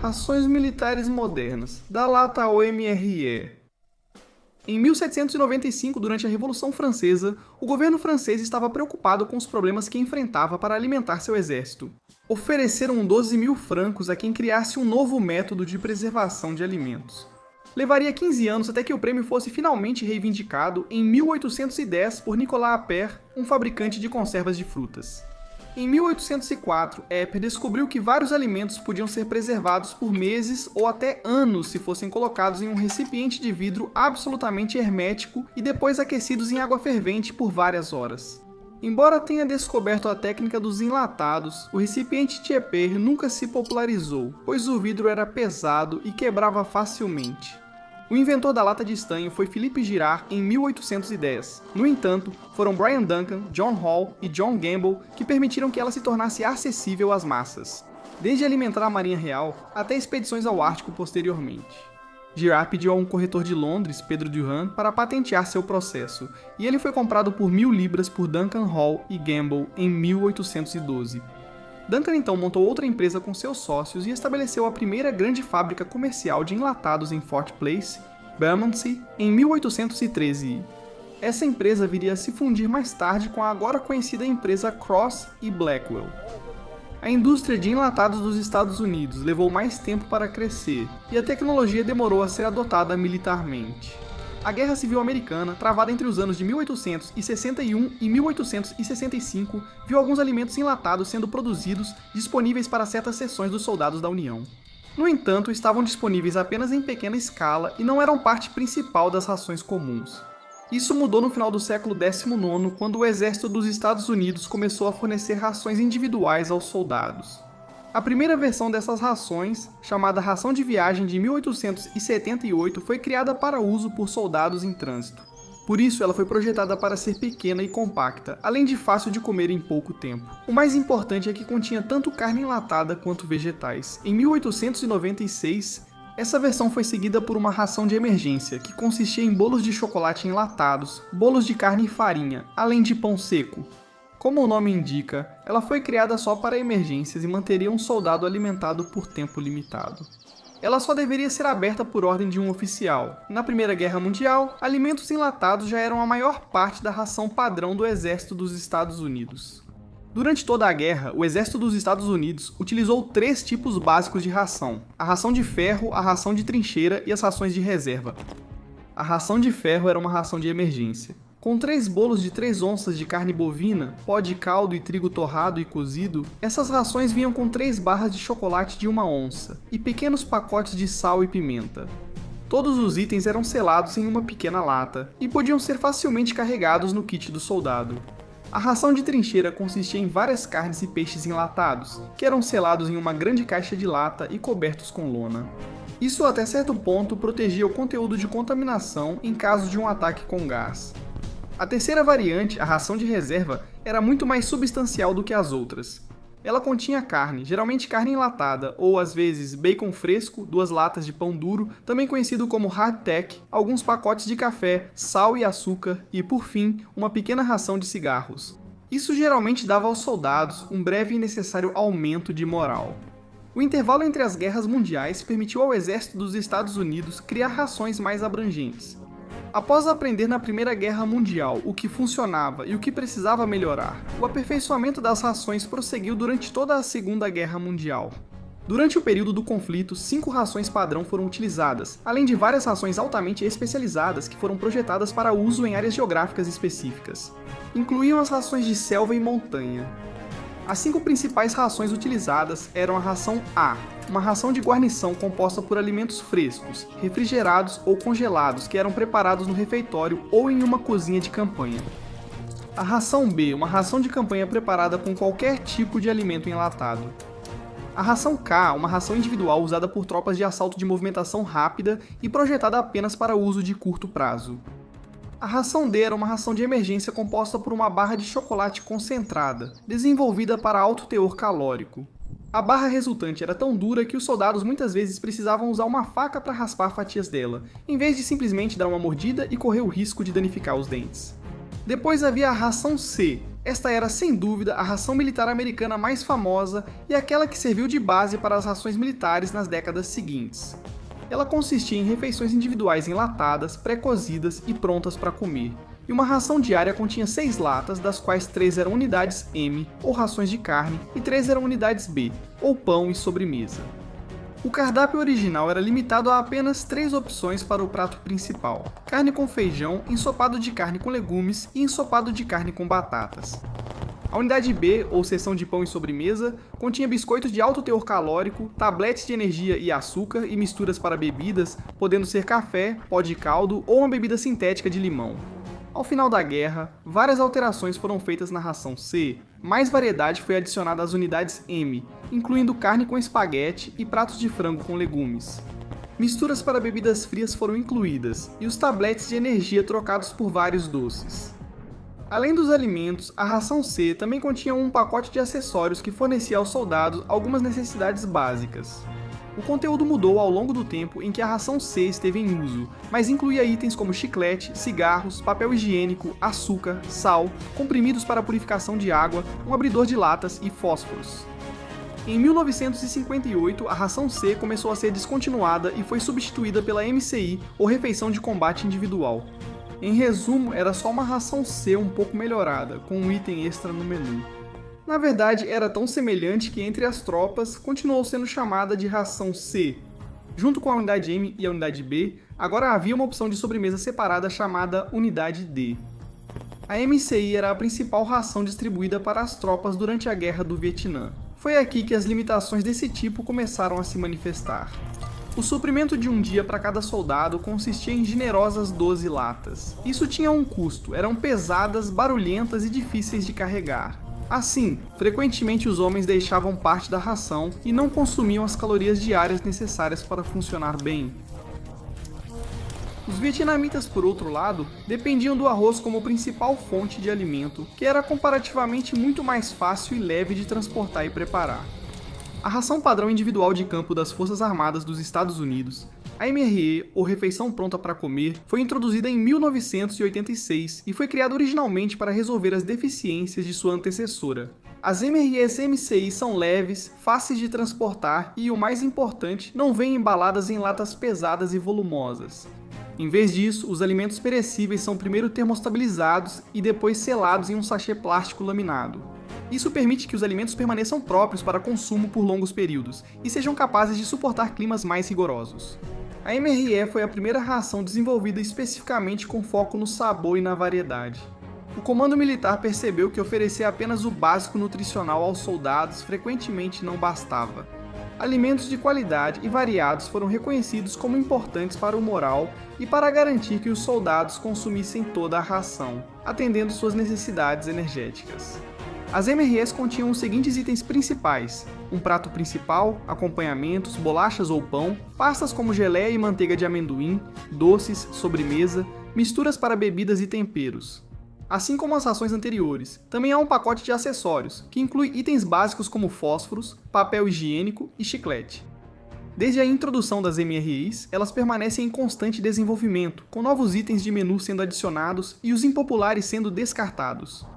Rações militares modernas, da lata OMRE. Em 1795, durante a Revolução Francesa, o governo francês estava preocupado com os problemas que enfrentava para alimentar seu exército. Ofereceram 12.000 francos a quem criasse um novo método de preservação de alimentos. Levaria 15 anos até que o prêmio fosse finalmente reivindicado em 1810 por Nicolas Appert, um fabricante de conservas de frutas. Em 1804, Appert descobriu que vários alimentos podiam ser preservados por meses ou até anos se fossem colocados em um recipiente de vidro absolutamente hermético e depois aquecidos em água fervente por várias horas. Embora tenha descoberto a técnica dos enlatados, o recipiente de Appert nunca se popularizou, pois o vidro era pesado e quebrava facilmente. O inventor da lata de estanho foi Philippe Girard em 1810. No entanto, foram Brian Duncan, John Hall e John Gamble que permitiram que ela se tornasse acessível às massas, desde alimentar a Marinha Real até expedições ao Ártico posteriormente. Girard pediu a um corretor de Londres, Pedro Durand, para patentear seu processo, e ele foi comprado por 1.000 libras por Duncan, Hall e Gamble em 1812. Duncan então montou outra empresa com seus sócios e estabeleceu a primeira grande fábrica comercial de enlatados em Fort Place, Bermondsey, em 1813. Essa empresa viria a se fundir mais tarde com a agora conhecida empresa Cross e Blackwell. A indústria de enlatados dos Estados Unidos levou mais tempo para crescer, e a tecnologia demorou a ser adotada militarmente. A Guerra Civil Americana, travada entre os anos de 1861 e 1865, viu alguns alimentos enlatados sendo produzidos disponíveis para certas seções dos soldados da União. No entanto, estavam disponíveis apenas em pequena escala e não eram parte principal das rações comuns. Isso mudou no final do século XIX, quando o exército dos Estados Unidos começou a fornecer rações individuais aos soldados. A primeira versão dessas rações, chamada Ração de Viagem de 1878, foi criada para uso por soldados em trânsito. Por isso, ela foi projetada para ser pequena e compacta, além de fácil de comer em pouco tempo. O mais importante é que continha tanto carne enlatada quanto vegetais. Em 1896, essa versão foi seguida por uma ração de emergência, que consistia em bolos de chocolate enlatados, bolos de carne e farinha, além de pão seco. Como o nome indica, ela foi criada só para emergências e manteria um soldado alimentado por tempo limitado. Ela só deveria ser aberta por ordem de um oficial. Na Primeira Guerra Mundial, alimentos enlatados já eram a maior parte da ração padrão do Exército dos Estados Unidos. Durante toda a guerra, o Exército dos Estados Unidos utilizou 3 tipos básicos de ração: a ração de ferro, a ração de trincheira e as rações de reserva. A ração de ferro era uma ração de emergência. Com 3 bolos de 3 onças de carne bovina, pó de caldo e trigo torrado e cozido, essas rações vinham com 3 barras de chocolate de 1 onça e pequenos pacotes de sal e pimenta. Todos os itens eram selados em uma pequena lata e podiam ser facilmente carregados no kit do soldado. A ração de trincheira consistia em várias carnes e peixes enlatados, que eram selados em uma grande caixa de lata e cobertos com lona. Isso até certo ponto protegia o conteúdo de contaminação em caso de um ataque com gás. A terceira variante, a ração de reserva, era muito mais substancial do que as outras. Ela continha carne, geralmente carne enlatada, ou às vezes bacon fresco, 2 latas de pão duro, também conhecido como hardtack, alguns pacotes de café, sal e açúcar e, por fim, uma pequena ração de cigarros. Isso geralmente dava aos soldados um breve e necessário aumento de moral. O intervalo entre as guerras mundiais permitiu ao exército dos Estados Unidos criar rações mais abrangentes. Após aprender na Primeira Guerra Mundial o que funcionava e o que precisava melhorar, o aperfeiçoamento das rações prosseguiu durante toda a Segunda Guerra Mundial. Durante o período do conflito, 5 rações padrão foram utilizadas, além de várias rações altamente especializadas que foram projetadas para uso em áreas geográficas específicas. Incluíam as rações de selva e montanha. As 5 principais rações utilizadas eram a ração A, uma ração de guarnição composta por alimentos frescos, refrigerados ou congelados que eram preparados no refeitório ou em uma cozinha de campanha. A ração B, uma ração de campanha preparada com qualquer tipo de alimento enlatado. A ração K, uma ração individual usada por tropas de assalto de movimentação rápida e projetada apenas para uso de curto prazo. A ração D era uma ração de emergência composta por uma barra de chocolate concentrada, desenvolvida para alto teor calórico. A barra resultante era tão dura que os soldados muitas vezes precisavam usar uma faca para raspar fatias dela, em vez de simplesmente dar uma mordida e correr o risco de danificar os dentes. Depois havia a ração C. Esta era, sem dúvida, a ração militar americana mais famosa e aquela que serviu de base para as rações militares nas décadas seguintes. Ela consistia em refeições individuais enlatadas, pré-cozidas e prontas para comer, e uma ração diária continha 6 latas, das quais 3 eram unidades M, ou rações de carne, e 3 eram unidades B, ou pão e sobremesa. O cardápio original era limitado a apenas 3 opções para o prato principal: carne com feijão, ensopado de carne com legumes e ensopado de carne com batatas. A unidade B, ou seção de pão e sobremesa, continha biscoitos de alto teor calórico, tabletes de energia e açúcar e misturas para bebidas, podendo ser café, pó de caldo ou uma bebida sintética de limão. Ao final da guerra, várias alterações foram feitas na ração C, mais variedade foi adicionada às unidades M, incluindo carne com espaguete e pratos de frango com legumes. Misturas para bebidas frias foram incluídas, e os tabletes de energia trocados por vários doces. Além dos alimentos, a ração C também continha um pacote de acessórios que fornecia aos soldados algumas necessidades básicas. O conteúdo mudou ao longo do tempo em que a ração C esteve em uso, mas incluía itens como chiclete, cigarros, papel higiênico, açúcar, sal, comprimidos para purificação de água, um abridor de latas e fósforos. Em 1958, a ração C começou a ser descontinuada e foi substituída pela MCI, ou refeição de combate individual. Em resumo, era só uma ração C um pouco melhorada, com um item extra no menu. Na verdade, era tão semelhante que entre as tropas continuou sendo chamada de ração C. Junto com a unidade M e a unidade B, agora havia uma opção de sobremesa separada chamada unidade D. A MCI era a principal ração distribuída para as tropas durante a Guerra do Vietnã. Foi aqui que as limitações desse tipo começaram a se manifestar. O suprimento de um dia para cada soldado consistia em generosas 12 latas. Isso tinha um custo, eram pesadas, barulhentas e difíceis de carregar. Assim, frequentemente os homens deixavam parte da ração e não consumiam as calorias diárias necessárias para funcionar bem. Os vietnamitas, por outro lado, dependiam do arroz como principal fonte de alimento, que era comparativamente muito mais fácil e leve de transportar e preparar. A ração padrão individual de campo das Forças Armadas dos Estados Unidos, a MRE, ou Refeição Pronta para Comer, foi introduzida em 1986 e foi criada originalmente para resolver as deficiências de sua antecessora. As MREs MCI são leves, fáceis de transportar e, o mais importante, não vêm embaladas em latas pesadas e volumosas. Em vez disso, os alimentos perecíveis são primeiro termostabilizados e depois selados em um sachê plástico laminado. Isso permite que os alimentos permaneçam próprios para consumo por longos períodos e sejam capazes de suportar climas mais rigorosos. A MRE foi a primeira ração desenvolvida especificamente com foco no sabor e na variedade. O comando militar percebeu que oferecer apenas o básico nutricional aos soldados frequentemente não bastava. Alimentos de qualidade e variados foram reconhecidos como importantes para o moral e para garantir que os soldados consumissem toda a ração, atendendo suas necessidades energéticas. As MREs continham os seguintes itens principais: um prato principal, acompanhamentos, bolachas ou pão, pastas como geleia e manteiga de amendoim, doces, sobremesa, misturas para bebidas e temperos. Assim como as rações anteriores, também há um pacote de acessórios, que inclui itens básicos como fósforos, papel higiênico e chiclete. Desde a introdução das MREs, elas permanecem em constante desenvolvimento, com novos itens de menu sendo adicionados e os impopulares sendo descartados.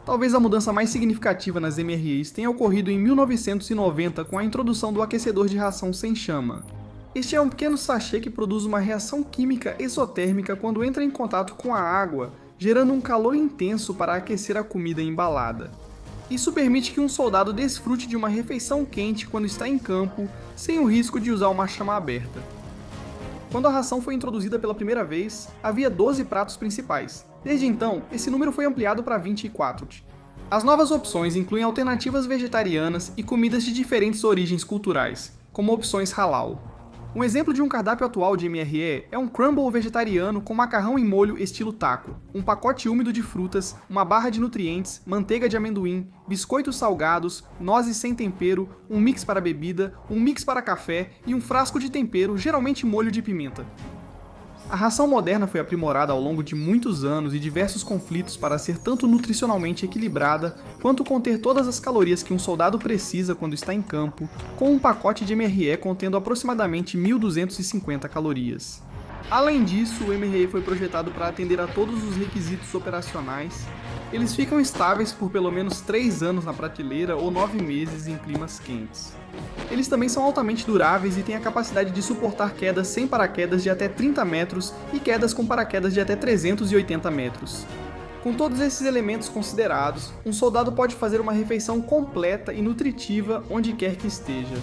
Talvez a mudança mais significativa nas MREs tenha ocorrido em 1990 com a introdução do aquecedor de ração sem chama. Este é um pequeno sachê que produz uma reação química exotérmica quando entra em contato com a água, gerando um calor intenso para aquecer a comida embalada. Isso permite que um soldado desfrute de uma refeição quente quando está em campo, sem o risco de usar uma chama aberta. Quando a ração foi introduzida pela primeira vez, havia 12 pratos principais. Desde então, esse número foi ampliado para 24. As novas opções incluem alternativas vegetarianas e comidas de diferentes origens culturais, como opções halal. Um exemplo de um cardápio atual de MRE é um crumble vegetariano com macarrão em molho estilo taco, um pacote úmido de frutas, uma barra de nutrientes, manteiga de amendoim, biscoitos salgados, nozes sem tempero, um mix para bebida, um mix para café e um frasco de tempero, geralmente molho de pimenta. A ração moderna foi aprimorada ao longo de muitos anos e diversos conflitos para ser tanto nutricionalmente equilibrada, quanto conter todas as calorias que um soldado precisa quando está em campo, com um pacote de MRE contendo aproximadamente 1.250 calorias. Além disso, o MRE foi projetado para atender a todos os requisitos operacionais, Eles ficam estáveis por pelo menos 3 anos na prateleira ou 9 meses em climas quentes. Eles também são altamente duráveis e têm a capacidade de suportar quedas sem paraquedas de até 30 metros e quedas com paraquedas de até 380 metros. Com todos esses elementos considerados, um soldado pode fazer uma refeição completa e nutritiva onde quer que esteja.